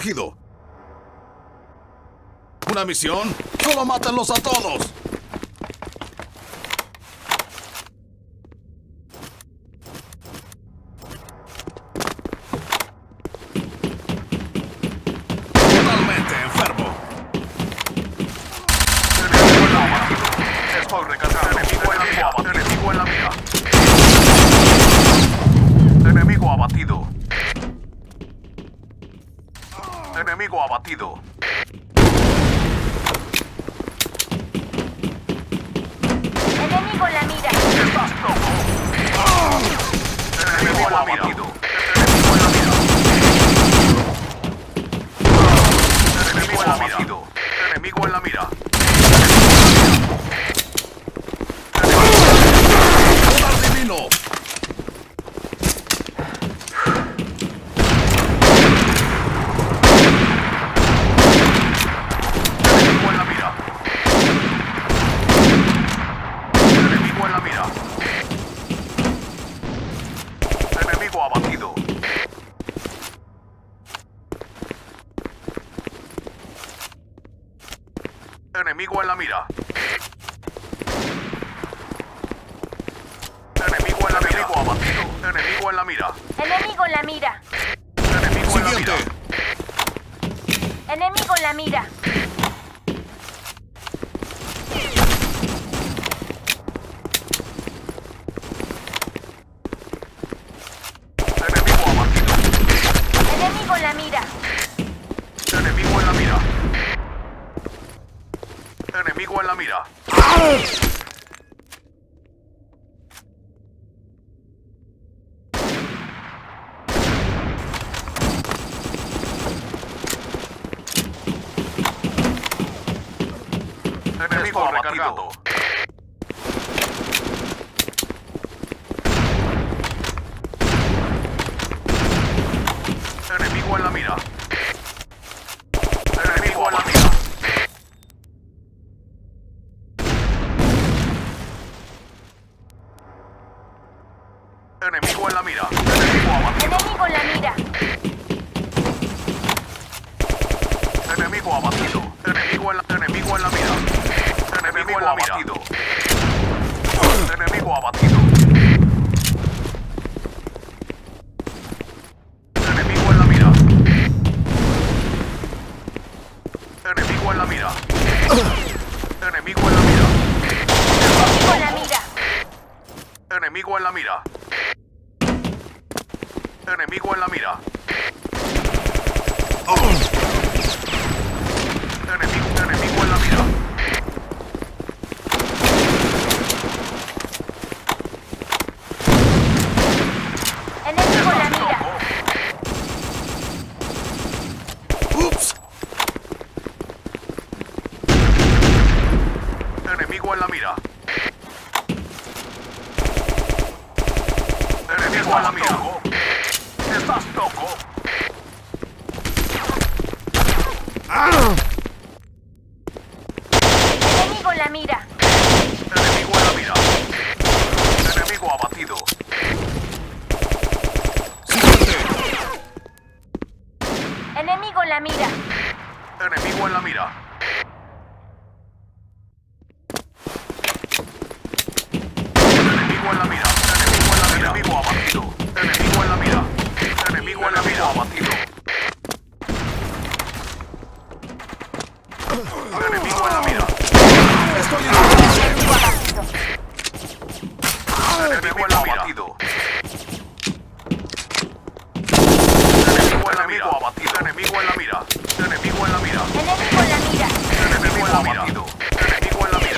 Gido. ¿Una misión? ¡Solo mátenlos a todos! Totalmente enfermo. Estoy recargado. Enemigo en la mira. Enemigo abatido. Enemigo abatido. Enemigo en la mira. Estás loco. Enemigo abatido. Enemigo abatido. Enemigo en la mira. ¡Poder divino! Enemigo en la mira. Enemigo en la mira. Enemigo abatido. Enemigo en la mira. Enemigo en la mira. Enemigo abatido. Enemigo en la mira. Enemigo en la mira. Enemigo en la Siguiente. mira. Enemigo en la mira. Enemigo abatido. Enemigo en la mira. Enemigo en la mira. Enemigo en la mira. Enemigo recargado. Enemigo en la mira. Enemigo en la mira. Enemigo en la mira. Enemigo abatido. Enemigo en la mira. Enemigo abatido. Enemigo en la mira. Enemigo abatido. Enemigo abatido. Enemigo en la mira. Enemigo en la mira. Enemigo en la mira. Enemigo en la mira. Enemigo en la mira. Enemigo en la mira. Enemigo en la mira. Enemigo en la mira. ¡Ups! Enemigo en la mira. Enemigo en la mira. Estás loco. Enemigo en la mira. Enemigo en la mira. Enemigo abatido. ¡Siguiente! Enemigo en la mira. Enemigo en la mira. Enemigo en la mira. Enemigo en la mira. Enemigo abatido. Enemigo en la mira. Enemigo en la mira abatido. Enemigo en la mira. ¡Estoy en Enemigo abatido. Enemigo en la mira. Enemigo en la mira abatido. Enemigo en la mira. Enemigo en la mira. Enemigo en la mira. Enemigo en la mira. Enemigo en la mira. Enemigo en la mira.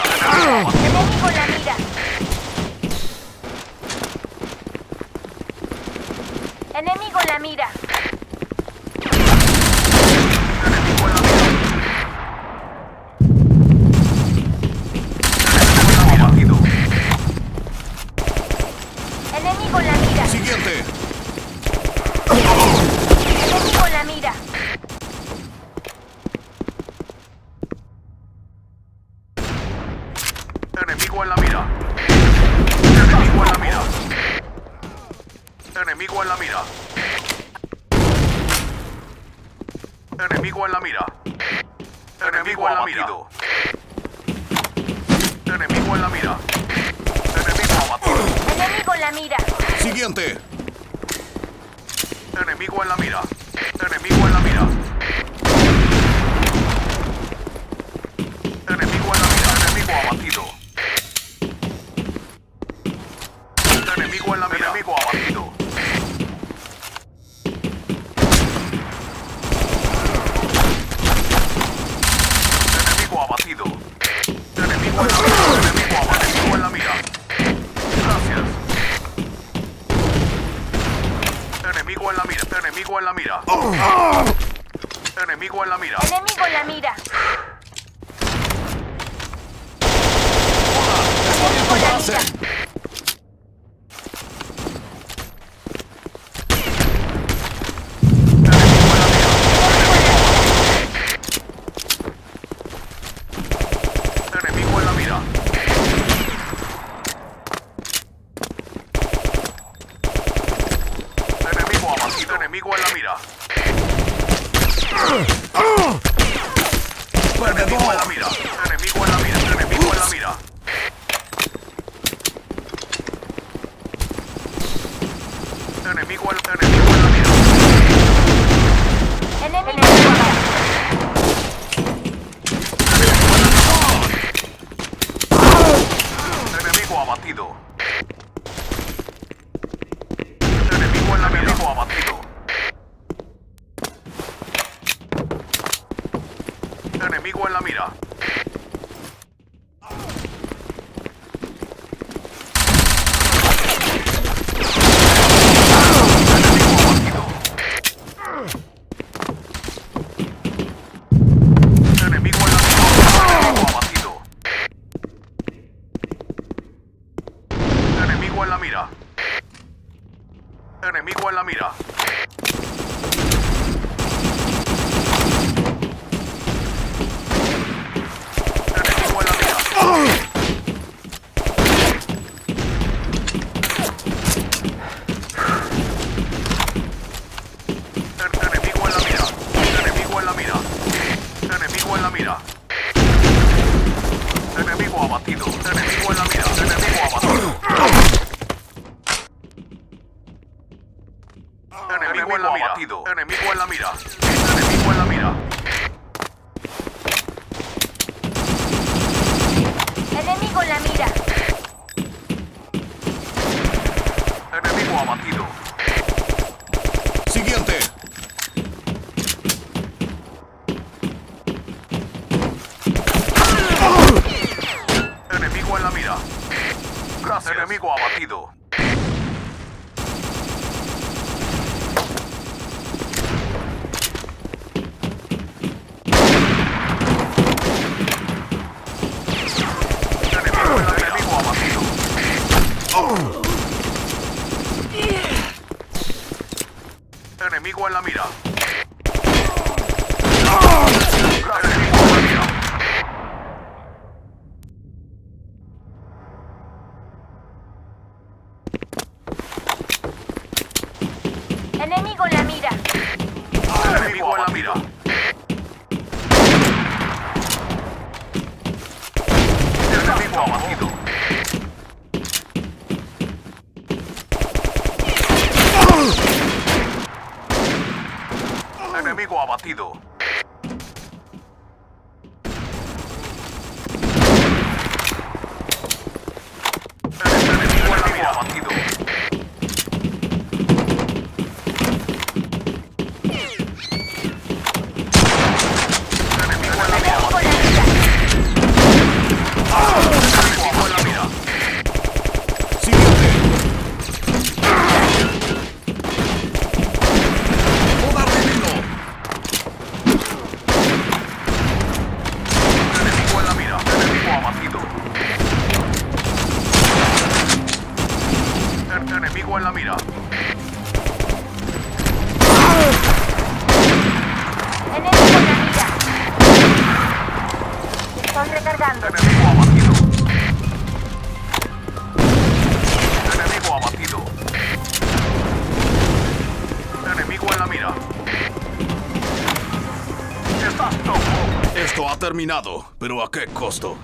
Enemigo en la mira. Enemigo en la mira. Abatido. Enemigo en la mira. ¡Siguiente! Enemigo en la mira. Enemigo en la mira. Enemigo en la mira. Enemigo en la mira. Enemigo en la mira. Enemigo en la mira. Enemigo en la mira. Enemigo abatido. Enemigo en la mira. Siguiente. Enemigo en la mira. Enemigo en la mira. Enemigo en la mira. Enemigo abatido. Enemigo en la mira. Enemigo abatido. Enemigo abatido. Enemigo en la mira. Enemigo abatido en la mira. Gracias. Enemigo en la mira. Enemigo en la mira. Enemigo en la mira. Enemigo en la mira. Estoy en tu Enemigo en la base. mira. Enemigo en la mira. Enemigo abatido. Enemigo en la mira. Enemigo en la mira. Enemigo en la mira. Enemigo en la mira. Enemigo en la mira. Enemigo en la mira. Enemigo abatido. Enemigo en la mira. Enemigo abatido. Enemigo en la mira. Enemigo en la mira. Enemigo en la mira. Enemigo en la mira. Enemigo en la mira. Enemigo en la mira. Enemigo en la mira. Enemigo en la mira. Enemigo abatido. Enemigo en la mira. Enemigo abatido. Enemigo en la mira. Enemigo en la mira. Enemigo en la mira. Enemigo en la mira. Enemigo abatido. Siguiente. Enemigo en la mira. Gracias. Enemigo abatido. Enemigo abatido. Enemigo en la mira. Enemigo en la mira. Enemigo en la mira. Enemigo en la mira. Enemigo abatido. Enemigo abatido. Enemigo en la mira. Abatido. Enemigo en la mira. Enemigo en la mira. Enemigo en la mira. Siguiente. Poder divino. Enemigo en la mira. Enemigo abatido. Enemigo en la mira. Enemigo en la mira. Estoy recargando. Enemigo abatido. Enemigo abatido. Enemigo en la mira. Impacto. Esto ha terminado, pero ¿a qué costo?